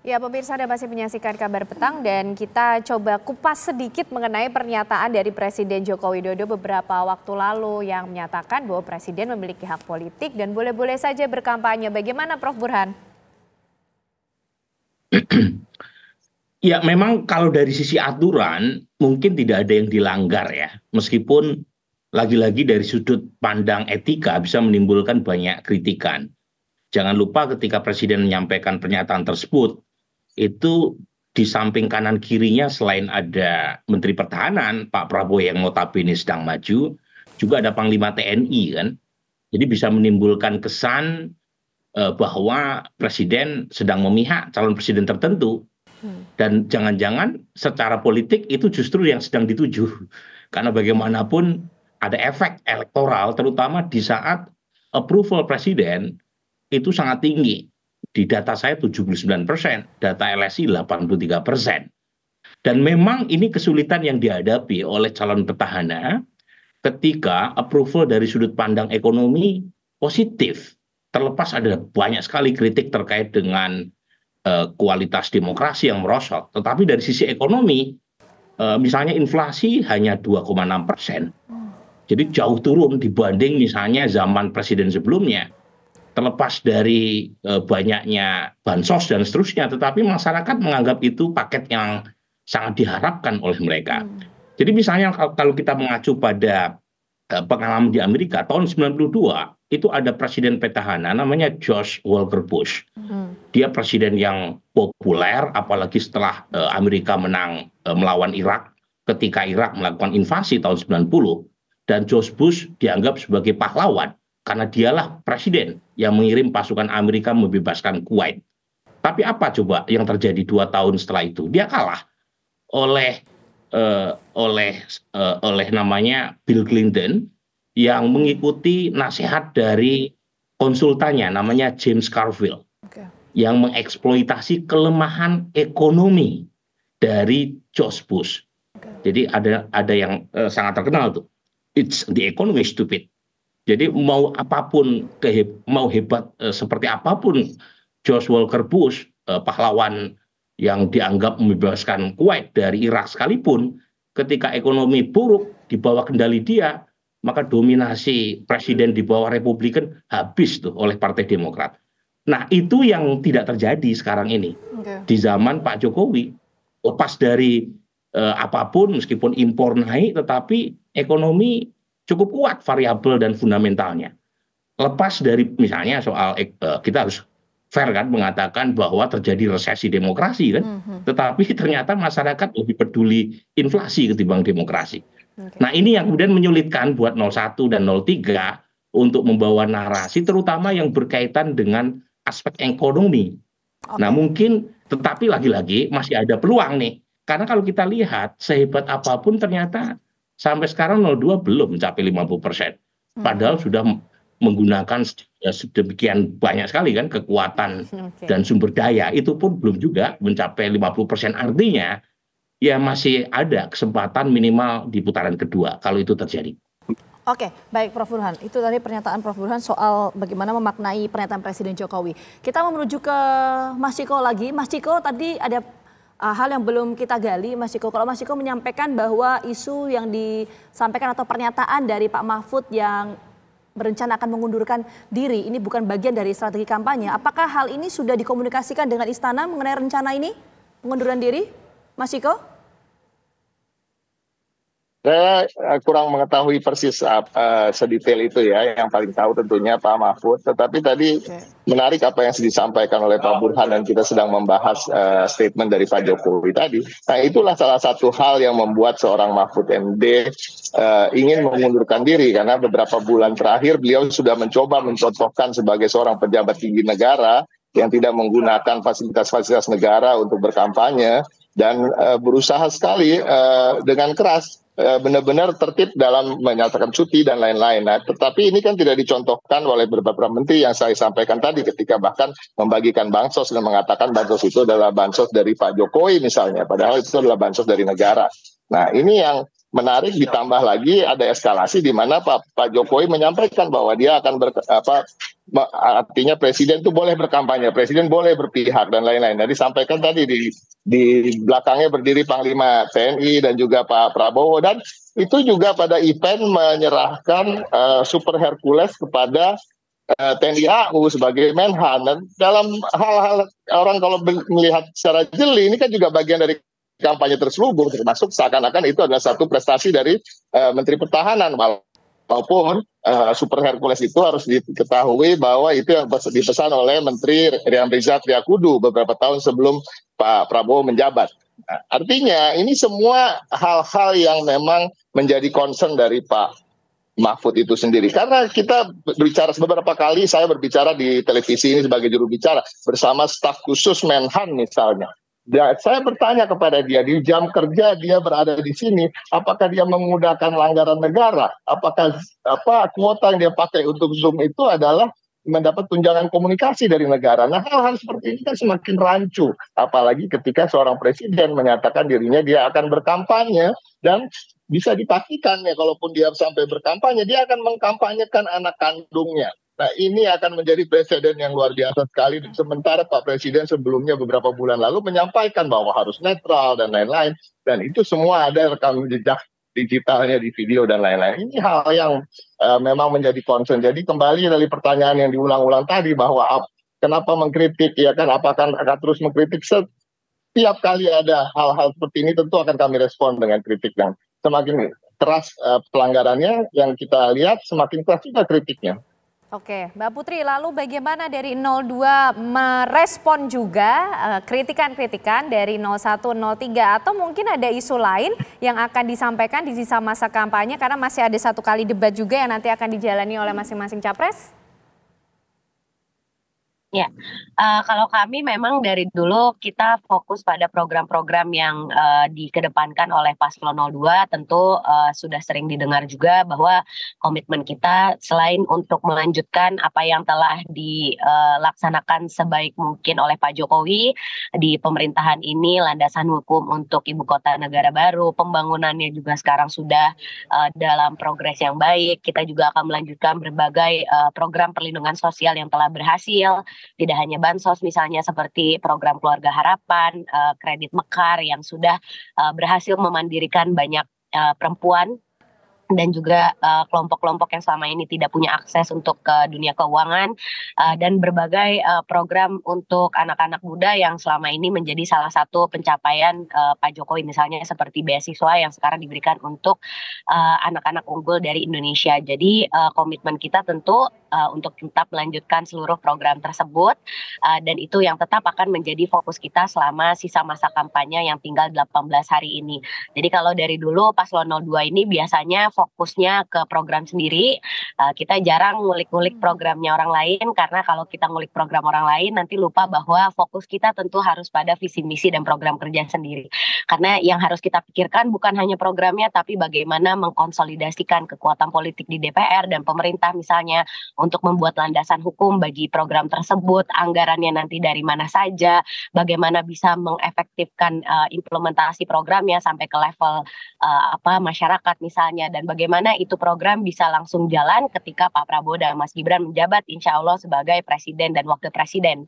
Ya, pemirsa Anda masih menyaksikan Kabar Petang dan kita coba kupas sedikit mengenai pernyataan dari Presiden Joko Widodo beberapa waktu lalu yang menyatakan bahwa Presiden memiliki hak politik dan boleh-boleh saja berkampanye. Bagaimana Prof. Burhan? Ya, memang kalau dari sisi aturan mungkin tidak ada yang dilanggar ya. Meskipun lagi-lagi dari sudut pandang etika bisa menimbulkan banyak kritikan. Jangan lupa ketika Presiden menyampaikan pernyataan tersebut, itu di samping kanan kirinya selain ada Menteri Pertahanan, Pak Prabowo yang notabene sedang maju, juga ada Panglima TNI kan. Jadi bisa menimbulkan kesan bahwa Presiden sedang memihak calon presiden tertentu. Dan jangan-jangan secara politik itu justru yang sedang dituju. Karena bagaimanapun ada efek elektoral terutama di saat approval presiden itu sangat tinggi. Di data saya 79%, data LSI 83%. Dan memang ini kesulitan yang dihadapi oleh calon petahana ketika approval dari sudut pandang ekonomi positif. Terlepas ada banyak sekali kritik terkait dengan kualitas demokrasi yang merosot. Tetapi dari sisi ekonomi, misalnya inflasi hanya 2,6%. Jadi jauh turun dibanding misalnya zaman presiden sebelumnya. Terlepas dari banyaknya bansos dan seterusnya, tetapi masyarakat menganggap itu paket yang sangat diharapkan oleh mereka. Jadi misalnya kalau kita mengacu pada pengalaman di Amerika, tahun 92 itu ada presiden petahana namanya George Walker Bush. Dia presiden yang populer, apalagi setelah Amerika menang melawan Irak, ketika Irak melakukan invasi tahun 90, dan George Bush dianggap sebagai pahlawan, karena dialah presiden yang mengirim pasukan Amerika membebaskan Kuwait. Tapi apa coba yang terjadi 2 tahun setelah itu? Dia kalah oleh namanya Bill Clinton yang mengikuti nasihat dari konsultannya namanya James Carville yang mengeksploitasi kelemahan ekonomi dari George Bush. Jadi ada yang sangat terkenal tuh, it's the economy stupid. Jadi mau apapun, mau hebat seperti apapun George Walker Bush, pahlawan yang dianggap membebaskan Kuwait dari Irak sekalipun, ketika ekonomi buruk di bawah kendali dia, maka dominasi presiden di bawah Republikan habis tuh oleh Partai Demokrat. Nah itu yang tidak terjadi sekarang ini. Di zaman Pak Jokowi, lepas dari apapun meskipun impor naik, tetapi ekonomi cukup kuat variabel dan fundamentalnya. Lepas dari misalnya soal kita harus fair kan mengatakan bahwa terjadi resesi demokrasi kan, tetapi ternyata masyarakat lebih peduli inflasi ketimbang demokrasi. Nah ini yang kemudian menyulitkan buat 01 dan 03 untuk membawa narasi terutama yang berkaitan dengan aspek ekonomi. Nah mungkin tetapi lagi-lagi masih ada peluang nih, karena kalau kita lihat sehebat apapun ternyata sampai sekarang 02 belum mencapai 50%. Padahal sudah menggunakan sedemikian banyak sekali kan kekuatan dan sumber daya, itu pun belum juga mencapai 50%. Artinya ya masih ada kesempatan minimal di putaran kedua kalau itu terjadi. Oke, baik Prof. Burhan. Itu tadi pernyataan Prof. Burhan soal bagaimana memaknai pernyataan Presiden Jokowi. Kita mau menuju ke Mas Ciko lagi. Mas Ciko, tadi ada hal yang belum kita gali, Mas Ciko. Kalau Mas Ciko menyampaikan bahwa isu yang disampaikan atau pernyataan dari Pak Mahfud yang berencana akan mengundurkan diri, ini bukan bagian dari strategi kampanye. Apakah hal ini sudah dikomunikasikan dengan Istana mengenai rencana ini, pengunduran diri, Mas Ciko? Saya kurang mengetahui persis sedetail itu ya, yang paling tahu tentunya Pak Mahfud. Tetapi tadi menarik apa yang disampaikan oleh Pak Burhan dan kita sedang membahas statement dari Pak Jokowi tadi. Nah itulah salah satu hal yang membuat seorang Mahfud MD ingin mengundurkan diri, karena beberapa bulan terakhir beliau sudah mencoba mencontohkan sebagai seorang pejabat tinggi negara yang tidak menggunakan fasilitas-fasilitas negara untuk berkampanye dan berusaha sekali dengan keras benar-benar tertib dalam menyatakan cuti dan lain-lain. Nah, tetapi ini kan tidak dicontohkan oleh beberapa menteri yang saya sampaikan tadi ketika bahkan membagikan bansos dan mengatakan bansos itu adalah bansos dari Pak Jokowi misalnya, padahal itu adalah bansos dari negara. Nah, ini yang menarik ditambah lagi ada eskalasi di mana Pak Jokowi menyampaikan bahwa dia akan artinya presiden itu boleh berkampanye, presiden boleh berpihak dan lain-lain. Nah, disampaikan tadi di belakangnya berdiri Panglima TNI dan juga Pak Prabowo, dan itu juga pada event menyerahkan Super Hercules kepada TNI AU sebagai Menhan. Dan dalam hal-hal orang kalau melihat secara jeli, ini kan juga bagian dari kampanye terselubung, termasuk seakan-akan itu adalah satu prestasi dari Menteri Pertahanan, walaupun Super Hercules itu harus diketahui bahwa itu yang dipesan oleh Menteri Riam Rizal Triakudu beberapa tahun sebelum Pak Prabowo menjabat. Nah, artinya ini semua hal-hal yang memang menjadi concern dari Pak Mahfud itu sendiri. Karena kita berbicara beberapa kali, saya berbicara di televisi ini sebagai juru bicara bersama staf khusus Menhan misalnya. Dan saya bertanya kepada dia, di jam kerja dia berada di sini, apakah dia menggunakan anggaran negara? Apakah kuota yang dia pakai untuk Zoom itu adalah mendapat tunjangan komunikasi dari negara? Nah, hal-hal seperti ini kan semakin rancu, apalagi ketika seorang presiden menyatakan dirinya dia akan berkampanye, dan bisa dipastikan ya, kalaupun dia sampai berkampanye, dia akan mengkampanyekan anak kandungnya. Nah, ini akan menjadi presiden yang luar biasa sekali. Sementara Pak Presiden sebelumnya beberapa bulan lalu menyampaikan bahwa harus netral dan lain-lain. Dan itu semua ada rekam jejak digitalnya di video dan lain-lain. Ini hal yang memang menjadi concern. Jadi kembali dari pertanyaan yang diulang-ulang tadi bahwa kenapa mengkritik, ya kan, apakah akan terus mengkritik? Setiap kali ada hal-hal seperti ini tentu akan kami respon dengan kritik yang semakin keras pelanggarannya yang kita lihat, semakin keras juga kritiknya. Oke, Mbak Putri, lalu bagaimana dari 02 merespon juga kritikan-kritikan dari 01, 03, atau mungkin ada isu lain yang akan disampaikan di sisa masa kampanye karena masih ada satu kali debat juga yang nanti akan dijalani oleh masing-masing capres? Ya, kalau kami memang dari dulu kita fokus pada program-program yang dikedepankan oleh Paslon 02. Tentu sudah sering didengar juga bahwa komitmen kita selain untuk melanjutkan apa yang telah dilaksanakan sebaik mungkin oleh Pak Jokowi di pemerintahan ini, landasan hukum untuk ibu kota negara baru, pembangunannya juga sekarang sudah dalam progres yang baik. Kita juga akan melanjutkan berbagai program perlindungan sosial yang telah berhasil. Tidak hanya bansos misalnya seperti program Keluarga Harapan, kredit Mekar yang sudah berhasil memandirikan banyak perempuan dan juga kelompok-kelompok yang selama ini tidak punya akses untuk ke dunia keuangan, dan berbagai program untuk anak-anak muda yang selama ini menjadi salah satu pencapaian Pak Jokowi, misalnya seperti beasiswa yang sekarang diberikan untuk anak-anak unggul dari Indonesia. Jadi komitmen kita tentu untuk tetap melanjutkan seluruh program tersebut, dan itu yang tetap akan menjadi fokus kita selama sisa masa kampanye yang tinggal 18 hari ini. Jadi kalau dari dulu Paslon 02 ini biasanya fokusnya ke program sendiri, kita jarang ngulik-ngulik programnya orang lain, karena kalau kita ngulik program orang lain nanti lupa bahwa fokus kita tentu harus pada visi misi dan program kerja sendiri. Karena yang harus kita pikirkan bukan hanya programnya, tapi bagaimana mengkonsolidasikan kekuatan politik di DPR dan pemerintah misalnya untuk membuat landasan hukum bagi program tersebut, anggarannya nanti dari mana saja, bagaimana bisa mengefektifkan implementasi programnya sampai ke level masyarakat misalnya, dan bagaimana itu program bisa langsung jalan ketika Pak Prabowo dan Mas Gibran menjabat insya Allah sebagai presiden dan wakil presiden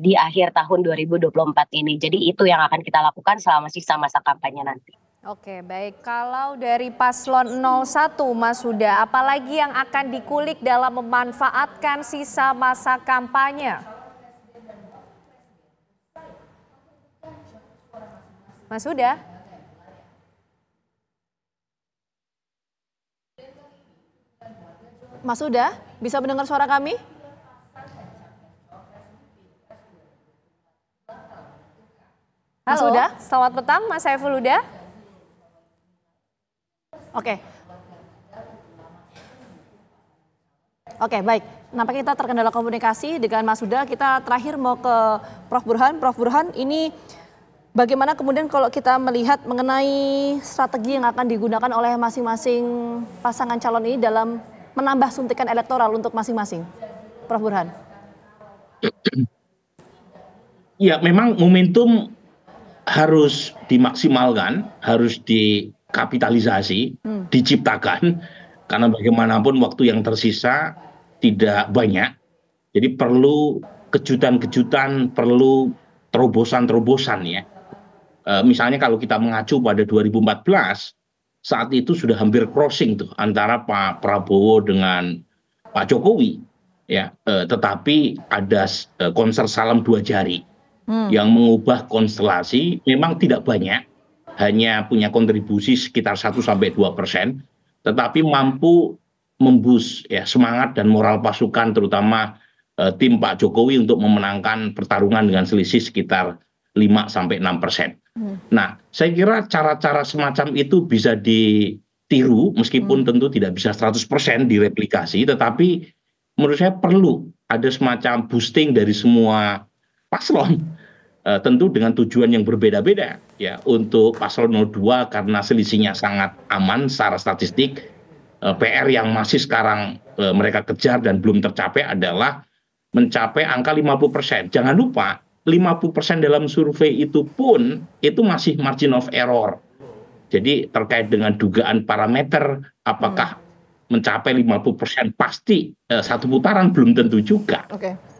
di akhir tahun 2024 ini. Jadi itu yang akan kita lakukan selama sisa masa kampanye nanti. Oke, baik. Kalau dari Paslon 01, Mas Huda, apalagi yang akan dikulik dalam memanfaatkan sisa masa kampanye? Mas Huda? Mas Huda, bisa mendengar suara kami? Mas Halo, Huda? selamat petang Mas Saiful Huda. Oke, baik. Nampaknya kita terkendala komunikasi dengan Mas Huda. Kita terakhir mau ke Prof. Burhan. Prof. Burhan, ini bagaimana kemudian kalau kita melihat mengenai strategi yang akan digunakan oleh masing-masing pasangan calon ini dalam menambah suntikan elektoral untuk masing-masing? Prof. Burhan. Ya, memang momentum harus dimaksimalkan, harus kapitalisasi diciptakan, karena bagaimanapun waktu yang tersisa tidak banyak. Jadi perlu kejutan-kejutan, perlu terobosan-terobosan ya. Misalnya kalau kita mengacu pada 2014, saat itu sudah hampir crossing tuh antara Pak Prabowo dengan Pak Jokowi, ya. Tetapi ada konser salam dua jari yang mengubah konstelasi. Memang tidak banyak, hanya punya kontribusi sekitar 1-2%, tetapi mampu memboost ya semangat dan moral pasukan, terutama tim Pak Jokowi untuk memenangkan pertarungan dengan selisih sekitar 5-6%. Nah, saya kira cara-cara semacam itu bisa ditiru, meskipun tentu tidak bisa 100% direplikasi, tetapi menurut saya perlu ada semacam boosting dari semua paslon, tentu dengan tujuan yang berbeda-beda ya. Untuk paslon 02 karena selisihnya sangat aman secara statistik, PR yang masih sekarang mereka kejar dan belum tercapai adalah mencapai angka 50%. Jangan lupa 50% dalam survei itu pun itu masih margin of error. Jadi terkait dengan dugaan parameter apakah mencapai 50% pasti satu putaran belum tentu juga.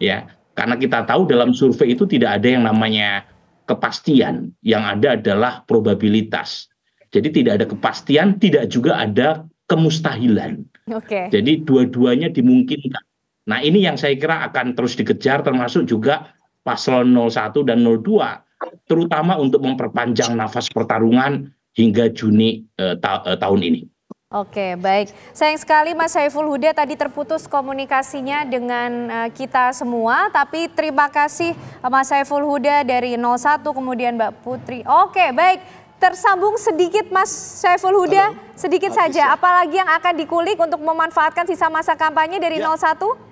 Ya, karena kita tahu dalam survei itu tidak ada yang namanya kepastian, yang ada adalah probabilitas. Jadi tidak ada kepastian, tidak juga ada kemustahilan. Jadi dua-duanya dimungkinkan. Nah, ini yang saya kira akan terus dikejar, termasuk juga paslon 01 dan 02, terutama untuk memperpanjang nafas pertarungan hingga Juni tahun ini. Oke, baik. Sayang sekali Mas Saiful Huda tadi terputus komunikasinya dengan kita semua, tapi terima kasih Mas Saiful Huda dari 01, kemudian Mbak Putri. Oke, baik. Tersambung sedikit Mas Saiful Huda, sedikit saja. Apalagi yang akan dikulik untuk memanfaatkan sisa masa kampanye dari 01?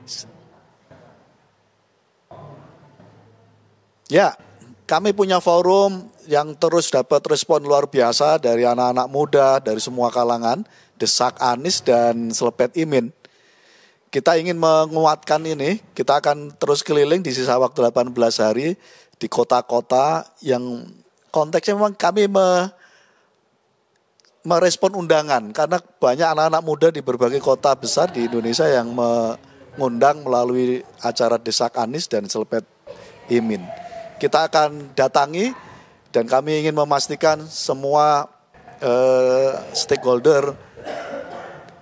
Ya, kami punya forum yang terus dapat respon luar biasa dari anak-anak muda, dari semua kalangan, Desak Anies dan Selepet Imin. Kita ingin menguatkan ini, kita akan terus keliling di sisa waktu 18 hari di kota-kota yang konteksnya memang kami merespon undangan. Karena banyak anak-anak muda di berbagai kota besar di Indonesia yang mengundang melalui acara Desak Anies dan Selepet Imin. Kita akan datangi dan kami ingin memastikan semua stakeholder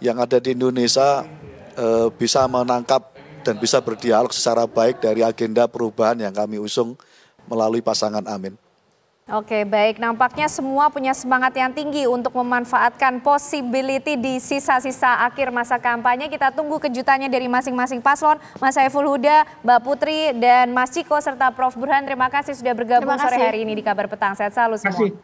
yang ada di Indonesia bisa menangkap dan bisa berdialog secara baik dari agenda perubahan yang kami usung melalui pasangan Amin. Oke, baik. Nampaknya semua punya semangat yang tinggi untuk memanfaatkan possibility di sisa-sisa akhir masa kampanye. Kita tunggu kejutannya dari masing-masing paslon. Mas Saiful Huda, Mbak Putri, dan Mas Ciko serta Prof Burhan. Terima kasih sudah bergabung sore hari ini di Kabar Petang. Sehat selalu semua.